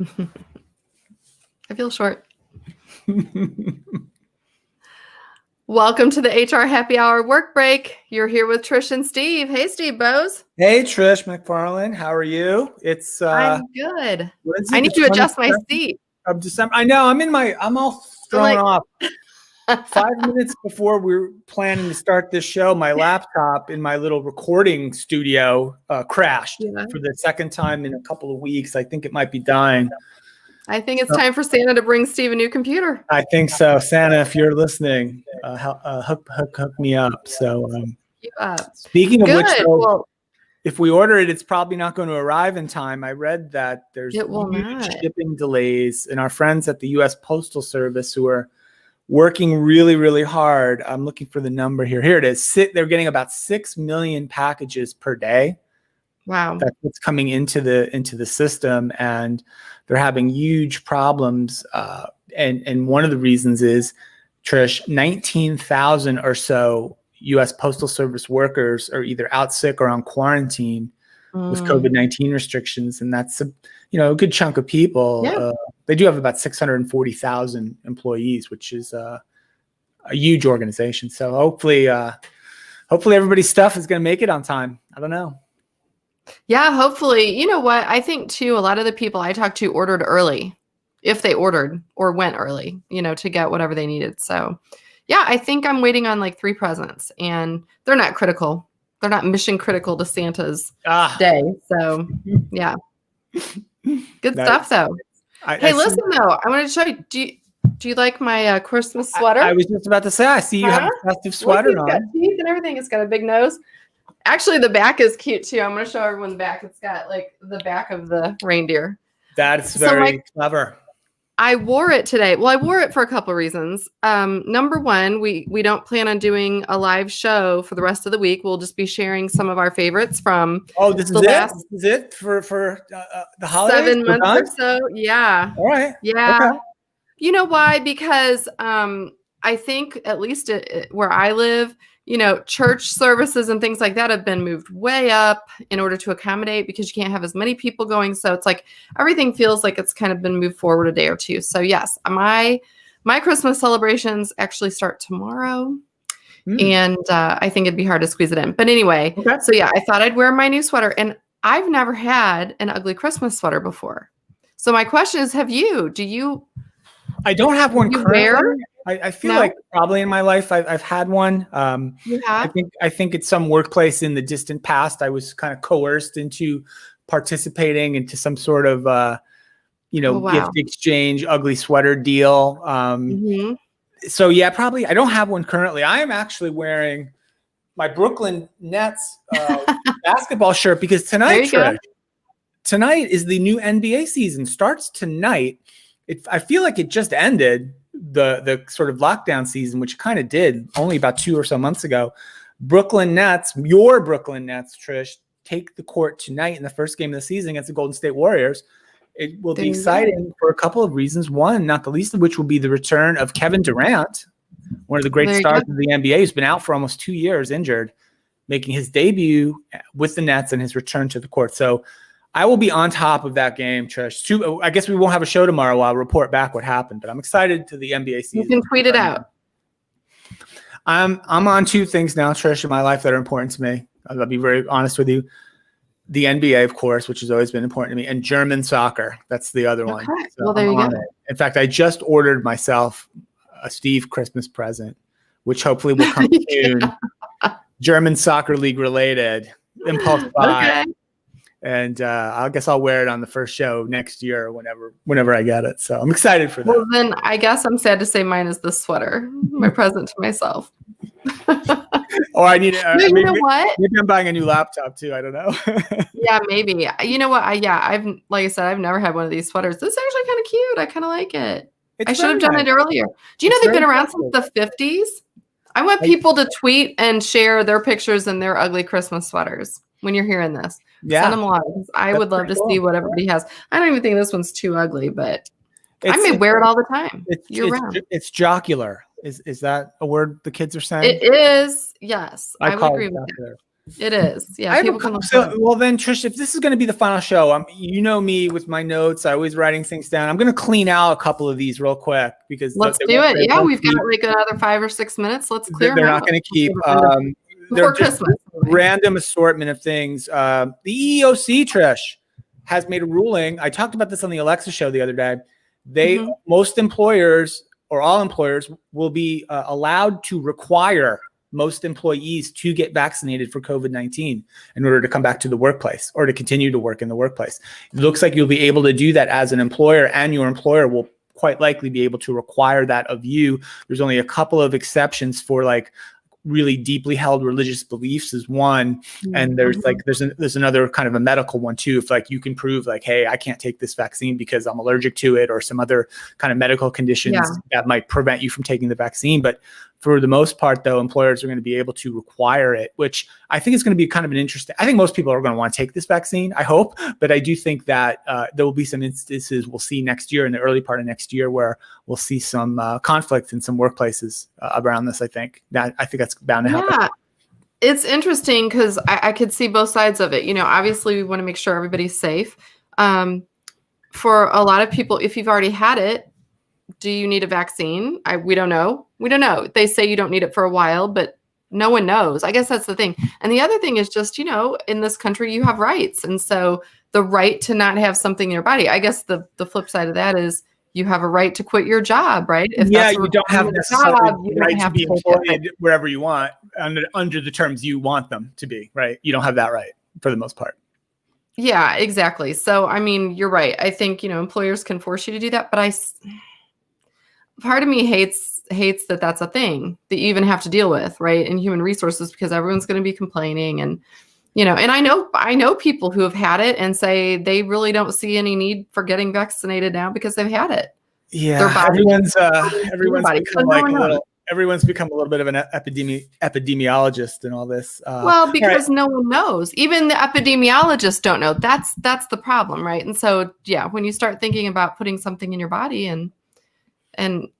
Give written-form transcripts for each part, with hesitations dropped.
I feel short. Welcome to the HR Happy Hour work break. You're here with Trish and Steve. Hey, Steve Bose. Hey, Trish McFarland. How are you? It's I'm good. What is it, I need to adjust my seat. Of December. I know. I'm all thrown off. 5 minutes before we were planning to start this show, my laptop in my little recording studio crashed for the second time in a couple of weeks. I think it might be dying. I think it's time for Santa to bring Steve a new computer. I think so. Santa, if you're listening, hook me up. So speaking of which, if we order it, it's probably not going to arrive in time. I read that there's huge shipping delays, and our friends at the U.S. Postal Service who are working really, really hard. I'm looking for the number here. Here it is. They're getting about 6 million packages per day. Wow. That's what's coming into the system, and they're having huge problems. And one of the reasons is, Trish, 19,000 or so U.S. Postal Service workers are either out sick or on quarantine with COVID-19 restrictions, and that's a good chunk of people. Yeah. They do have about 640,000 employees, which is a huge organization. So hopefully everybody's stuff is going to make it on time. I don't know. Yeah, hopefully. You know what? I think too, a lot of the people I talked to ordered early, if they ordered or went early, to get whatever they needed. So yeah, I think I'm waiting on like 3 presents, and they're not critical. They're not mission critical to Santa's day. So yeah, good stuff though. Listen though, I wanted to show you. Do you like my Christmas sweater? I was just about to say, I see you have a festive sweater on. It's got teeth and everything. It's got a big nose. Actually, the back is cute too. I'm going to show everyone the back. It's got like the back of the reindeer. That's very clever. I wore it today. Well, I wore it for a couple of reasons. Number one, we don't plan on doing a live show for the rest of the week. We'll just be sharing some of our favorites from. Oh, this is it for the holidays? 7 months or so. Yeah. All right. Yeah. Okay. You know why? Because I think at least where I live, church services and things like that have been moved way up in order to accommodate, because you can't have as many people going. So it's like everything feels like it's kind of been moved forward a day or two. So yes, my Christmas celebrations actually start tomorrow. And I think it'd be hard to squeeze it in. But anyway, So yeah, I thought I'd wear my new sweater, and I've never had an ugly Christmas sweater before. So my question is, do you? I don't have one currently. I feel like probably in my life I've had one. I think it's some workplace in the distant past. I was kind of coerced into participating into some sort of gift exchange, ugly sweater deal. So yeah, probably I don't have one currently. I am actually wearing my Brooklyn Nets basketball shirt because tonight is the new NBA season. Starts tonight. I feel like it just ended the sort of lockdown season, which kind of did only about 2 or so months ago. Your Brooklyn Nets, Trish, take the court tonight in the first game of the season against the Golden State Warriors. It will be exciting for a couple of reasons. One, not the least of which, will be the return of Kevin Durant, one of the great stars of the NBA, who's been out for almost 2 years injured, making his debut with the Nets and his return to the court. So I will be on top of that game, Trish. I guess we won't have a show tomorrow. I'll report back what happened, but I'm excited to the NBA season. You can tweet it out. I'm on 2 things now, Trish, in my life that are important to me. I'll be very honest with you. The NBA, of course, which has always been important to me, and German soccer. That's the other one. So well, there you go. In fact, I just ordered myself a Steve Christmas present, which hopefully will come soon. German Soccer League related. Impulse buy. Okay. And I guess I'll wear it on the first show next year or whenever I get it. So I'm excited for that. Well, then I guess I'm sad to say mine is the sweater, my present to myself. Or I need it. You know what? Maybe I'm buying a new laptop too. I don't know. Yeah, maybe. You know what? Like I said, I've never had one of these sweaters. This is actually kind of cute. I kind of like it. I should have done it earlier. Do you know they've been around since the 50s? I want people to tweet and share their pictures and their ugly Christmas sweaters when you're hearing this. Yeah. Send them along. I would love to see what everybody has. I don't even think this one's too ugly, but I may wear it all the time. It's jocular. Is that a word the kids are saying? It is. Yes. I would agree with that. It is. Yeah. People can well then, Trish, if this is going to be the final show, you know me with my notes, I always writing things down. I'm going to clean out a couple of these real quick because let's do it. Yeah, we've got like another 5 or 6 minutes. Let's clear them out. They're not going to keep before Christmas. Random assortment of things. The EEOC, Trish, has made a ruling. I talked about this on the Alexa show the other day. Most employers or all employers will be allowed to require most employees to get vaccinated for COVID-19 in order to come back to the workplace or to continue to work in the workplace. It looks like you'll be able to do that as an employer, and your employer will quite likely be able to require that of you. There's only a couple of exceptions for like really deeply held religious beliefs is one. And there's like, there's another kind of a medical one too. If like you can prove like, hey, I can't take this vaccine because I'm allergic to it or some other kind of medical conditions that might prevent you from taking the vaccine. But for the most part though, employers are going to be able to require it, which I think is going to be kind of an interesting, I think most people are going to want to take this vaccine, I hope, but I do think that there will be some instances we'll see next year in the early part of next year where we'll see some conflict in some workplaces around this. I think that's bound to happen. Yeah. It's interesting because I could see both sides of it. You know, obviously we want to make sure everybody's safe. For a lot of people, if you've already had it, do you need a vaccine? We don't know. We don't know. They say you don't need it for a while, but no one knows. I guess that's the thing. And the other thing is just, you know, in this country, you have rights. And so the right to not have something in your body, I guess the flip side of that is you have a right to quit your job, right? If you don't have necessarily the right to be employed wherever you want under the terms you want them to be, right? You don't have that right for the most part. Yeah, exactly. So, I mean, you're right. I think, you know, employers can force you to do that, but part of me hates that that's a thing that you even have to deal with, right? In human resources, because everyone's going to be complaining and, you know, and I know people who have had it and say they really don't see any need for getting vaccinated now because they've had it. Yeah. Everyone's become a little bit of an epidemiologist and all this. Well, because no one knows. Even the epidemiologists don't know. That's the problem, right? And so, yeah, when you start thinking about putting something in your body and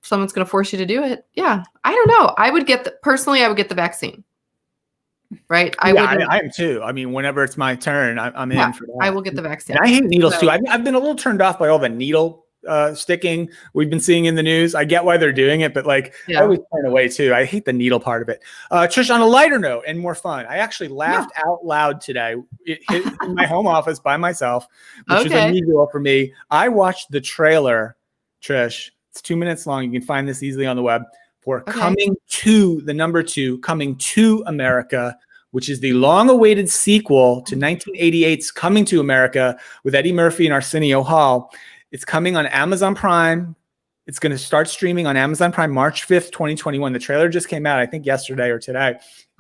someone's going to force you to do it. Yeah. I don't know. I would get the vaccine. Right. I am too. I mean, whenever it's my turn, I'm in for that. I will get the vaccine. And I hate needles too. I've been a little turned off by all the needle sticking we've been seeing in the news. I get why they're doing it, but like I always turn away too. I hate the needle part of it. Trish, on a lighter note and more fun, I actually laughed out loud today in my home office by myself, which is unusual for me. I watched the trailer, Trish. It's 2 minutes long. You can find this easily on the web for Coming to America, which is the long-awaited sequel to 1988's Coming to America with Eddie Murphy and Arsenio Hall. It's coming on Amazon Prime. It's going to start streaming on Amazon Prime March 5th, 2021. The trailer just came out, I think yesterday or today.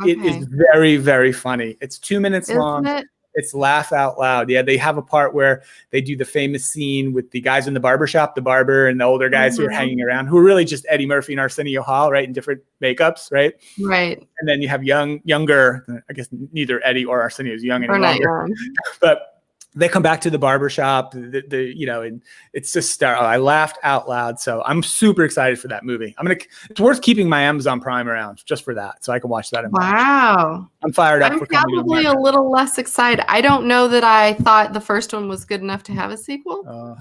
It is very, very funny. It's 2 minutes long. It's laugh out loud. Yeah, they have a part where they do the famous scene with the guys in the barbershop, the barber and the older guys who are hanging around, who are really just Eddie Murphy and Arsenio Hall, right? In different makeups, right? Right. And then you have younger, I guess neither Eddie or Arsenio is young any longer. But they come back to the barbershop, and it's just, I laughed out loud. So I'm super excited for that movie. It's worth keeping my Amazon Prime around just for that. So I can watch that. Wow. I'm fired up. I'm probably a little less excited. I don't know that I thought the first one was good enough to have a sequel. All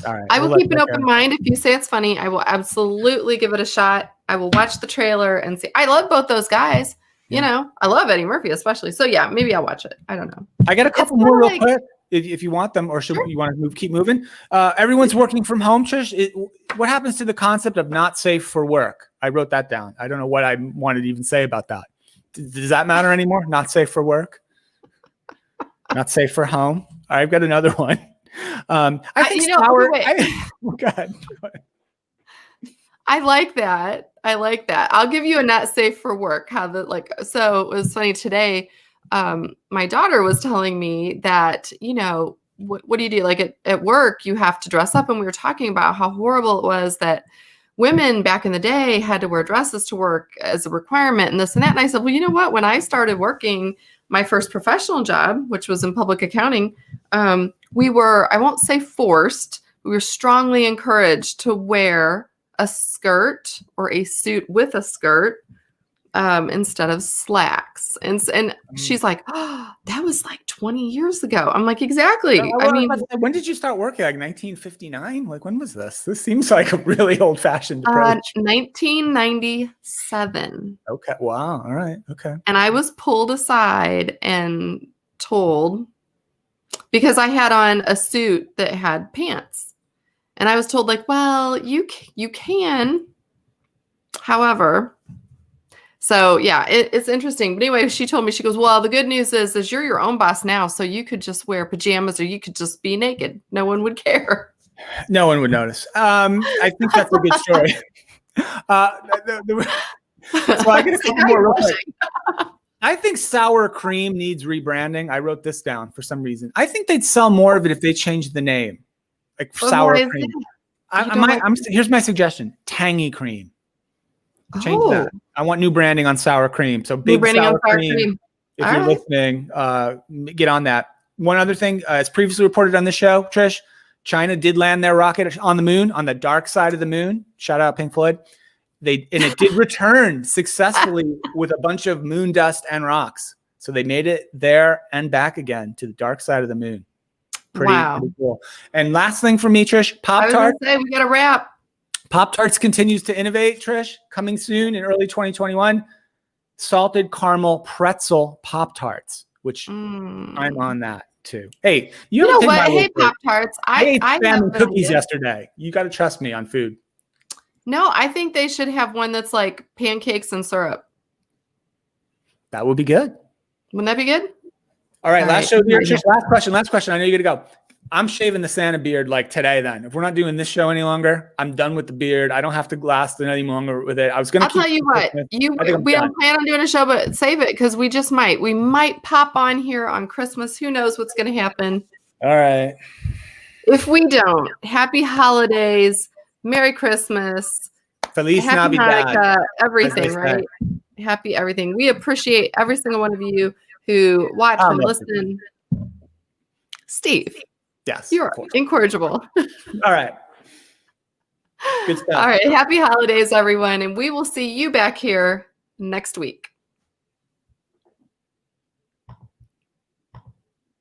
right. I will keep an open mind. If you say it's funny, I will absolutely give it a shot. I will watch the trailer and see. I love both those guys. You know, I love Eddie Murphy especially. So yeah, maybe I'll watch it. I don't know. I got a couple more real quick if you want them, or you want to keep moving? Everyone's working from home, Trish. What happens to the concept of not safe for work? I wrote that down. I don't know what I wanted to even say about that. Does that matter anymore? Not safe for work? Not safe for home? I've got another one. I think go ahead. I like that. I'll give you a not safe for work. So it was funny today. My daughter was telling me that, what do you do? Like at work, you have to dress up. And we were talking about how horrible it was that women back in the day had to wear dresses to work as a requirement and this and that. And I said, well, you know what? When I started working my first professional job, which was in public accounting, we were, I won't say forced, we were strongly encouraged to wear a skirt or a suit with a skirt instead of slacks. And she's like, oh, that was like 20 years ago. I'm like, exactly. I mean, when did you start working? Like 1959? Like, when was this? This seems like a really old-fashioned approach. 1997. Okay. Wow. All right. Okay. And I was pulled aside and told, because I had on a suit that had pants, and I was told, like, well, you can, however. So yeah, it's interesting. But anyway, she told me, she goes, well, the good news is you're your own boss now. So you could just wear pajamas, or you could just be naked. No one would care. No one would notice. I think that's a good story. So I get a couple more real quick. I think sour cream needs rebranding. I wrote this down for some reason. I think they'd sell more of it if they changed the name. Like sour cream. Here's my suggestion. Tangy cream. Change that. I want new branding on sour cream. So big sour cream. If you're listening, get on that. One other thing, as previously reported on the show, Trish, China did land their rocket on the moon, on the dark side of the moon. Shout out Pink Floyd. And it did return successfully with a bunch of moon dust and rocks. So they made it there and back again to the dark side of the moon. Pretty cool. And last thing for me, Trish, Pop-Tarts. We got to wrap. Pop-Tarts continues to innovate, Trish. Coming soon in early 2021. Salted caramel pretzel Pop-Tarts, which I'm on that too. Hey, you know what? Hey, Pop-Tarts. I ate salmon cookies yesterday. You got to trust me on food. No, I think they should have one that's like pancakes and syrup. That would be good. Wouldn't that be good? All right, last question. I know you got to go. I'm shaving the Santa beard like today then. If we're not doing this show any longer, I'm done with the beard. I don't have to last any longer with it. I'll tell you what. We don't plan on doing a show, but save it, because we just might. We might pop on here on Christmas. Who knows what's going to happen? All right. If we don't, happy holidays. Merry Christmas. Feliz Happy Navidad. Hanukkah, everything, right? Happy everything. We appreciate every single one of you who watch and listen. Steve. Yes. You're incorrigible. All right. Good stuff. All right. Happy holidays, everyone. And we will see you back here next week.